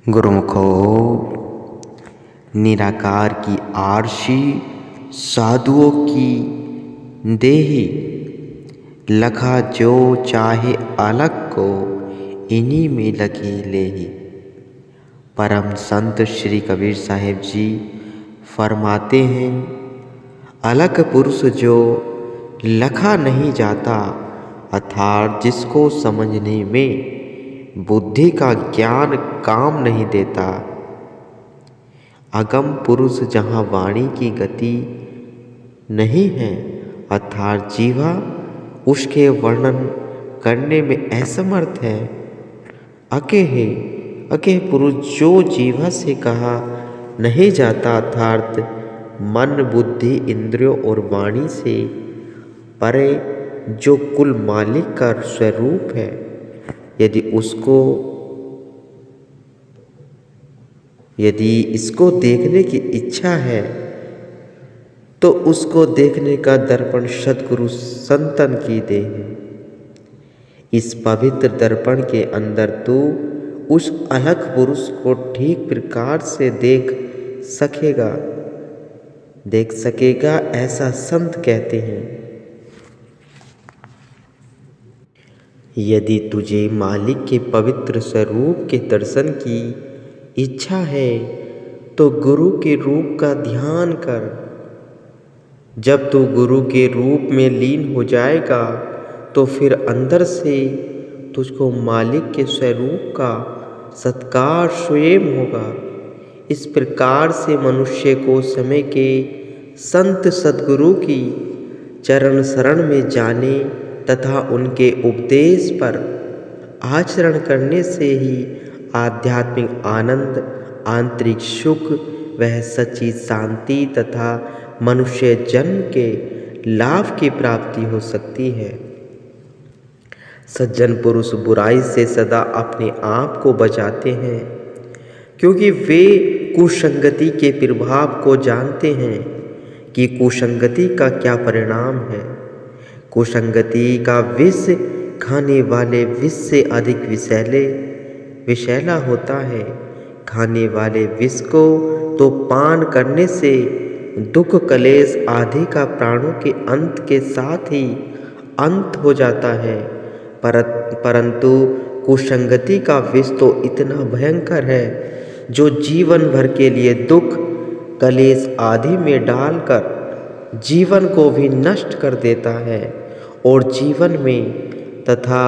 गुरुमुखो निराकार की आरशी साधुओं की देही लखा जो चाहे अलग को इन्हीं में लगी लेही। परम संत श्री कबीर साहिब जी फरमाते हैं, अलग पुरुष जो लखा नहीं जाता, अर्थात जिसको समझने में बुद्धि का ज्ञान काम नहीं देता। अगम पुरुष जहाँ वाणी की गति नहीं है, अर्थात जीवा उसके वर्णन करने में असमर्थ है। अके पुरुष जो जीवा से कहा नहीं जाता, अर्थात मन बुद्धि इंद्रियों और वाणी से परे जो कुल मालिक का स्वरूप है, यदि इसको देखने की इच्छा है तो उसको देखने का दर्पण सद्गुरु संतन की देह है। इस पवित्र दर्पण के अंदर तू उस अलग पुरुष को ठीक प्रकार से देख सकेगा, ऐसा संत कहते हैं। यदि तुझे मालिक के पवित्र स्वरूप के दर्शन की इच्छा है तो गुरु के रूप का ध्यान कर। जब तू गुरु के रूप में लीन हो जाएगा तो फिर अंदर से तुझको मालिक के स्वरूप का सत्कार स्वयं होगा। इस प्रकार से मनुष्य को समय के संत सद्गुरु की चरण शरण में जाने तथा उनके उपदेश पर आचरण करने से ही आध्यात्मिक आनंद, आंतरिक सुख, वह सच्ची शांति तथा मनुष्य जन्म के लाभ की प्राप्ति हो सकती है। सज्जन पुरुष बुराई से सदा अपने आप को बचाते हैं, क्योंकि वे कुसंगति के प्रभाव को जानते हैं कि कुसंगति का क्या परिणाम है। कुसंगति का विष खाने वाले विष से अधिक विषैला होता है। खाने वाले विष को तो पान करने से दुख कलेश आदि का प्राणों के अंत के साथ ही अंत हो जाता है, परंतु कुसंगति का विष तो इतना भयंकर है जो जीवन भर के लिए दुख कलेश आदि में डालकर जीवन को भी नष्ट कर देता है और जीवन में तथा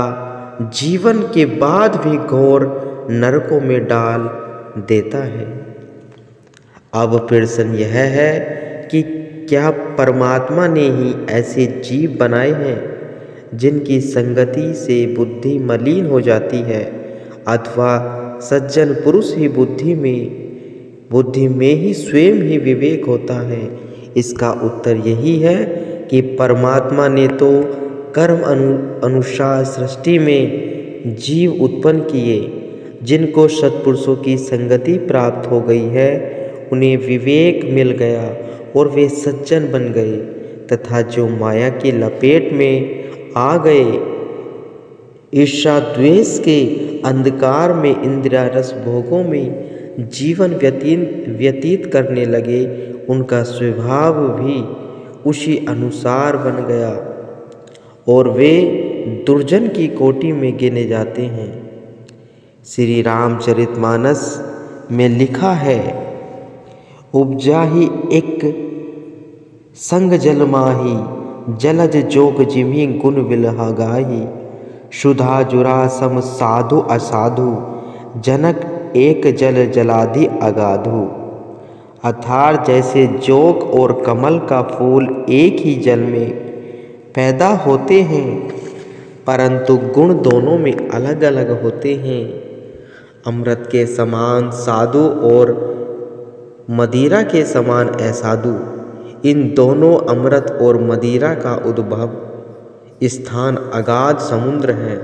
जीवन के बाद भी घोर नरकों में डाल देता है। अब प्रश्न यह है कि क्या परमात्मा ने ही ऐसे जीव बनाए हैं जिनकी संगति से बुद्धि मलिन हो जाती है, अथवा सज्जन पुरुष ही बुद्धि में ही स्वयं ही विवेक होता है? इसका उत्तर यही है कि परमात्मा ने तो कर्म अनुसार सृष्टि में जीव उत्पन्न किए। जिनको सत्पुरुषों की संगति प्राप्त हो गई है, उन्हें विवेक मिल गया और वे सज्जन बन गए, तथा जो माया की लपेट में आ गए, ईर्ष्या द्वेष के अंधकार में इंद्रिय रस भोगों में जीवन व्यतीत करने लगे, उनका स्वभाव भी उसी अनुसार बन गया और वे दुर्जन की कोटि में गिने जाते हैं। श्री रामचरितमानस में लिखा है, उपजाहि एक संग जल माही, जलज जोग जिमि गुण विलहा गाही। सुधा जुरा सम साधु असाधु, जनक एक जल जलाधि अगाधु। अर्थात जैसे जोग और कमल का फूल एक ही जल में पैदा होते हैं, परंतु गुण दोनों में अलग अलग होते हैं। अमृत के समान साधु और मदिरा के समान असाधु, इन दोनों अमृत और मदिरा का उद्भव स्थान अगाध समुद्र है।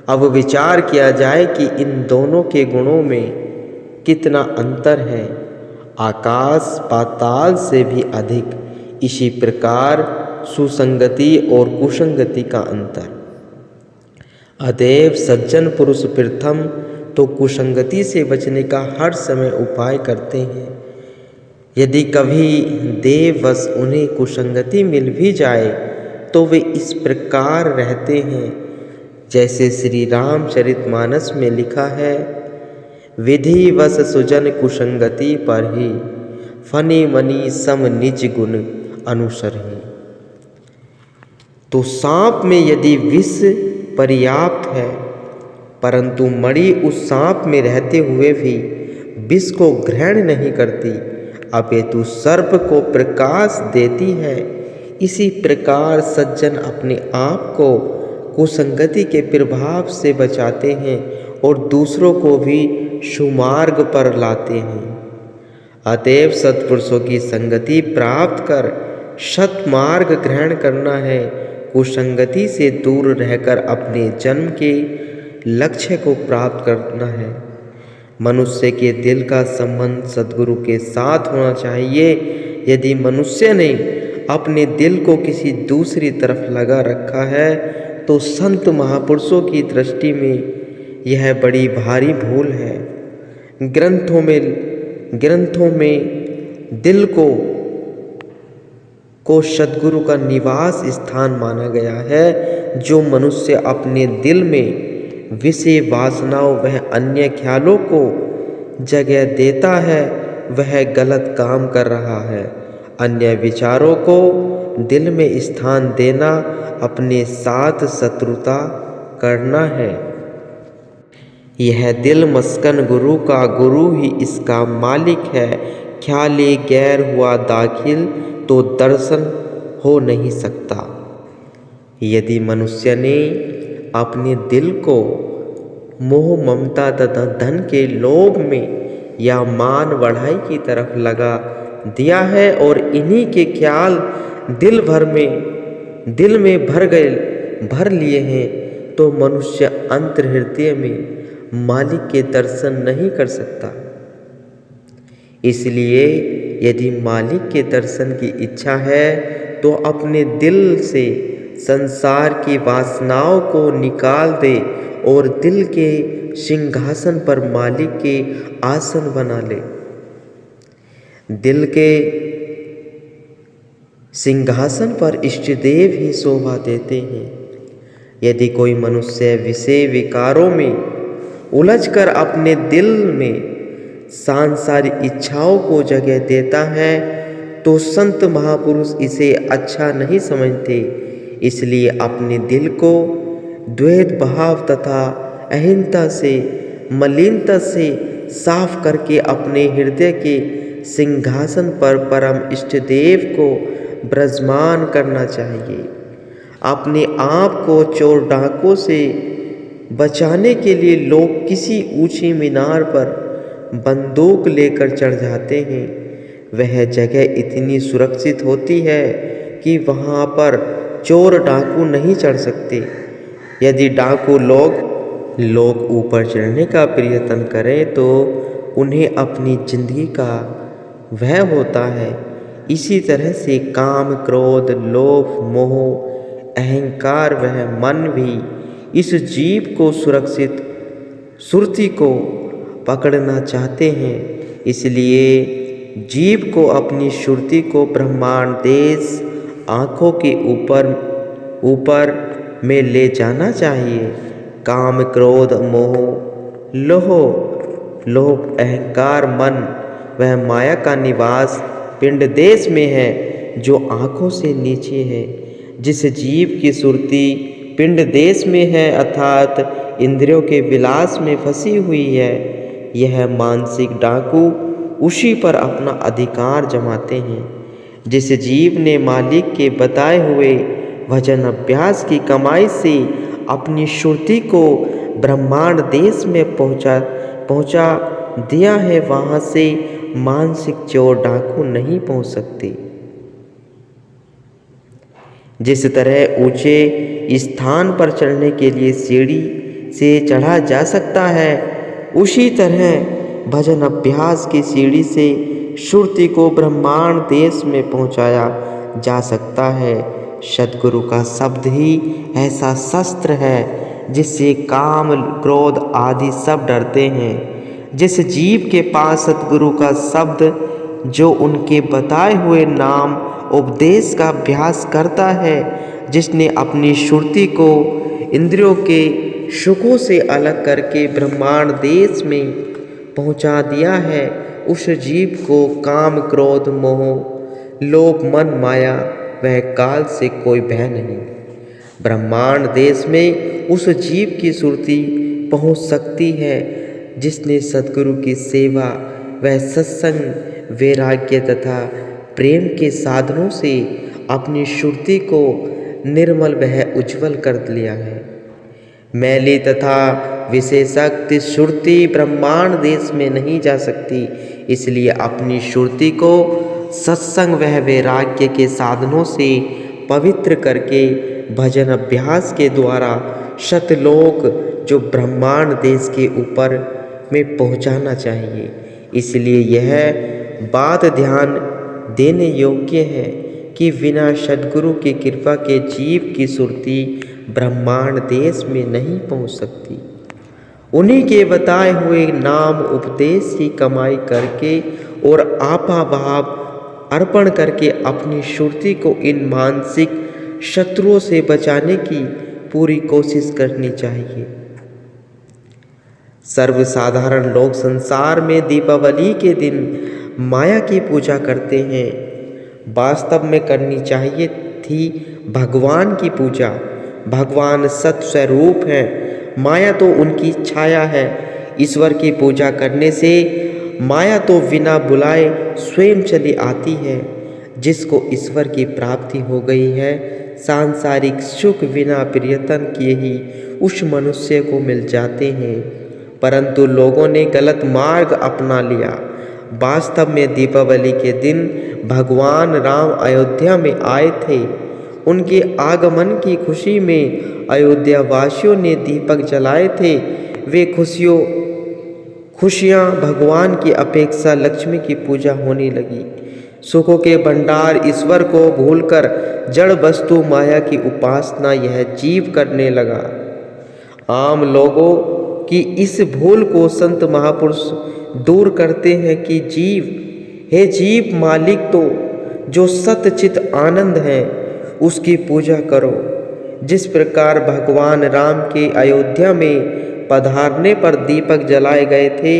अब विचार किया जाए कि इन दोनों के गुणों में कितना अंतर है, आकाश पाताल से भी अधिक। इसी प्रकार सुसंगति और कुसंगति का अंतर। अतएव सज्जन पुरुष प्रथम तो कुसंगति से बचने का हर समय उपाय करते हैं। यदि कभी देववश उन्हें कुसंगति मिल भी जाए तो वे इस प्रकार रहते हैं जैसे श्री रामचरितमानस में लिखा है, विधिवश सुजन कुसंगति पर ही फनी मनी सम निज गुण अनुसरहि। तो सांप में यदि विष पर्याप्त है परंतु मणि उस सांप में रहते हुए भी विष को ग्रहण नहीं करती अपितु सर्प को प्रकाश देती है, इसी प्रकार सज्जन अपने आप को कुसंगति के प्रभाव से बचाते हैं और दूसरों को भी सुमार्ग पर लाते हैं। अतएव सत्पुरुषों की संगति प्राप्त कर सत्मार्ग ग्रहण करना है, कुसंगति से दूर रहकर अपने जन्म के लक्ष्य को प्राप्त करना है। मनुष्य के दिल का संबंध सद्गुरु के साथ होना चाहिए। यदि मनुष्य ने अपने दिल को किसी दूसरी तरफ लगा रखा है तो संत महापुरुषों की दृष्टि में यह बड़ी भारी भूल है। ग्रंथों में दिल को सद्गुरु का निवास स्थान माना गया है। जो मनुष्य अपने दिल में विषय वासनाओं वह अन्य ख्यालों को जगह देता है वह गलत काम कर रहा है। अन्य विचारों को दिल में स्थान देना अपने साथ शत्रुता करना है। यह दिल मस्कन गुरु का, गुरु ही इसका मालिक है। ख्याले गैर हुआ दाखिल तो दर्शन हो नहीं सकता। यदि मनुष्य ने अपने दिल को मोह ममता तथा धन के लोभ में या मान बढ़ाई की तरफ लगा दिया है और इन्हीं के ख्याल दिल में भर लिए हैं तो मनुष्य अंतर्हृदय में मालिक के दर्शन नहीं कर सकता। इसलिए यदि मालिक के दर्शन की इच्छा है तो अपने दिल से संसार की वासनाओं को निकाल दे और दिल के सिंहासन पर मालिक के आसन बना ले। दिल के सिंहासन पर इष्टदेव ही शोभा देते हैं। यदि कोई मनुष्य विषय विकारों में उलझकर अपने दिल में सांसारिक इच्छाओं को जगह देता है तो संत महापुरुष इसे अच्छा नहीं समझते। इसलिए अपने दिल को द्वैत भाव तथा अहीनता से, मलिनता से साफ करके अपने हृदय के सिंहासन पर परम इष्टदेव को विराजमान करना चाहिए। अपने आप को चोर डाकों से बचाने के लिए लोग किसी ऊंची मीनार पर बंदूक लेकर चढ़ जाते हैं। वह जगह इतनी सुरक्षित होती है कि वहां पर चोर डाकू नहीं चढ़ सकते। यदि डाकू लोग ऊपर चढ़ने का प्रयत्न करें तो उन्हें अपनी जिंदगी का भय होता है। इसी तरह से काम, क्रोध, लोभ, मोह, अहंकार वह मन भी इस जीव को सुरती को पकड़ना चाहते हैं। इसलिए जीव को अपनी सुरती को ब्रह्मांड देश आँखों के ऊपर में ले जाना चाहिए। काम, क्रोध, मोह, लोभ, अहंकार, मन वह माया का निवास पिंड देश में है जो आँखों से नीचे है। जिस जीव की सुरती पिंड देश में है अर्थात इंद्रियों के विलास में फंसी हुई है, यह मानसिक डाकू उसी पर अपना अधिकार जमाते हैं। जिस जीव ने मालिक के बताए हुए भजन अभ्यास की कमाई से अपनी सुरती को ब्रह्मांड देश में पहुंचा दिया है, वहां से मानसिक चोर डाकू नहीं पहुंच सकते। जिस तरह ऊंचे स्थान पर चढ़ने के लिए सीढ़ी से चढ़ा जा सकता है, उसी तरह भजन अभ्यास की सीढ़ी से सुरती को ब्रह्मांड देश में पहुंचाया जा सकता है। सद्गुरु का शब्द ही ऐसा शस्त्र है जिससे काम क्रोध आदि सब डरते हैं। जिस जीव के पास सतगुरु का शब्द जो उनके बताए हुए नाम उपदेश का अभ्यास करता है, जिसने अपनी श्रुति को इंद्रियों के सुखों से अलग करके ब्रह्मांड देश में पहुंचा दिया है, उस जीव को काम क्रोध मोह लोभ मन माया वह काल से कोई भय नहीं। ब्रह्मांड देश में उस जीव की सुरति पहुंच सकती है जिसने सद्गुरु की सेवा व सत्संग वैराग्य तथा प्रेम के साधनों से अपनी श्रुति को निर्मल व उज्ज्वल कर लिया है। मैली तथा विशेषाक्त श्रुति ब्रह्मांड देश में नहीं जा सकती, इसलिए अपनी श्रुति को सत्संग व वैराग्य के साधनों से पवित्र करके भजन अभ्यास के द्वारा शतलोक जो ब्रह्मांड देश के ऊपर में पहुंचाना चाहिए। इसलिए यह बात ध्यान देने योग्य है कि बिना सद्गुरु की कृपा के जीव की सुरति ब्रह्मांड देश में नहीं पहुंच सकती। उन्हीं के बताए हुए नाम उपदेश की कमाई करके और आपा भाव अर्पण करके अपनी श्रुति को इन मानसिक शत्रुओं से बचाने की पूरी कोशिश करनी चाहिए। सर्वसाधारण लोग संसार में दीपावली के दिन माया की पूजा करते हैं। वास्तव में करनी चाहिए थी भगवान की पूजा। भगवान सत स्वरूप है, माया तो उनकी छाया है। ईश्वर की पूजा करने से माया तो बिना बुलाए स्वयं चली आती है। जिसको ईश्वर की प्राप्ति हो गई है, सांसारिक सुख बिना प्रयत्न किए ही उस मनुष्य को मिल जाते हैं, परंतु लोगों ने गलत मार्ग अपना लिया। वास्तव में दीपावली के दिन भगवान राम अयोध्या में आए थे। उनके आगमन की खुशी में अयोध्या वासियों ने दीपक जलाए थे। वे खुशियाँ भगवान की अपेक्षा लक्ष्मी की पूजा होने लगी। सुखों के भंडार ईश्वर को भूलकर जड़ वस्तु माया की उपासना यह जीव करने लगा। आम लोगों की इस भूल को संत महापुरुष दूर करते हैं कि हे जीव मालिक तो जो सतचित आनंद है उसकी पूजा करो। जिस प्रकार भगवान राम के अयोध्या में पधारने पर दीपक जलाए गए थे,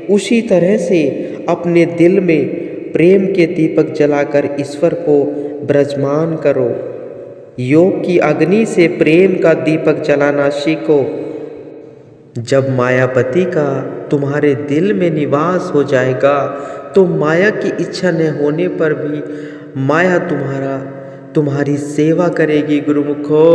उसी तरह से अपने दिल में प्रेम के दीपक जलाकर ईश्वर को विराजमान करो। योग की अग्नि से प्रेम का दीपक जलाना सीखो। जब मायापति का तुम्हारे दिल में निवास हो जाएगा तो माया की इच्छा न होने पर भी माया तुम्हारी सेवा करेगी। गुरुमुखो।